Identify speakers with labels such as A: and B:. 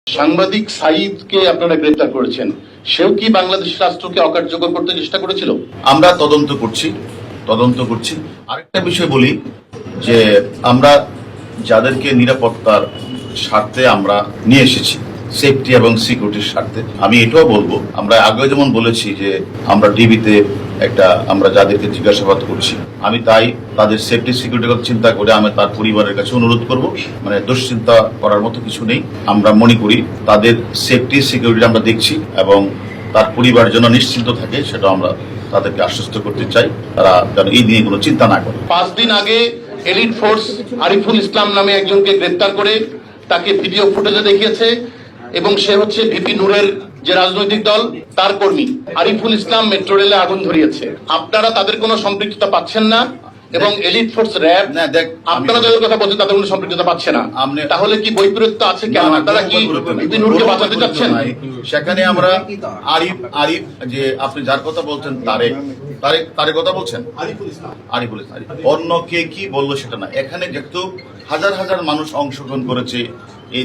A: সাংবাদিক সাঈদকে আপনারা গ্রেফতার করেছেন, সেও কি বাংলাদেশ রাষ্ট্রকে অকার্যকর করতে চেষ্টা করেছিল?
B: আমরা তদন্ত করছি। আরেকটা বিষয় বলি যে আমরা যাদেরকে নিরাপত্তার স্বার্থে আমরা নিয়ে এসেছি, সেফটি এবং সিকিউরিটির স্বার্থে, আমি এটাও বলবো, আমরা আগে যেমন বলেছি যে আমরা টিভিতে আমরা যাদেরকে জিজ্ঞাসাবাদ করছি, আমি তাই তাদের সেফটি সিকিউরিটির কথা চিন্তা করে আমি তার পরিবারের কাছে অনুরোধ করব, মানে দুশ্চিন্তা করার মতো কিছু নেই। আমরা মনে করি তাদের সেফটি সিকিউরিটি আমরা দেখছি এবং তার পরিবার যেন নিশ্চিন্ত থাকে, সেটা আমরা তাদেরকে আশ্বস্ত করতে চাই, তারা যেন এই নিয়ে কোনো চিন্তা না করে।
A: 5 দিন আগে এলিট ফোর্স আরিফুল ইসলাম নামে একজনকে গ্রেফতার করে তাকে ভিডিও ফুটেজে দেখিয়েছে এবং সে হচ্ছে ভিপি নূরের যে রাজনৈতিক দল তার কর্মী। আরিফুল ইসলাম মেট্রো রেলে আগুন ধরিয়েছে। আপনারা তাদের কোনো সম্পৃক্ততা পাচ্ছেন না এবং এলিট ফোর্স র্যাব আপনারা যাদের কথা বলছেন তাদের কোনো সম্পৃক্ততা পাচ্ছে না, তাহলে কি বৈপরীত্য আছে? কেন আপনারা কি ভিপি নূরকে বাঁচাতে চাচ্ছেন?
B: সেখানে আমরা আরিফ যে আপনি যার কথা বলছেন তারেক কথা বলছেন, আরিফুল ইসলাম, অন্য কে কি বললো সেটা না। এখানে যেহেতু হাজার হাজার মানুষ অংশগ্রহণ করেছে এই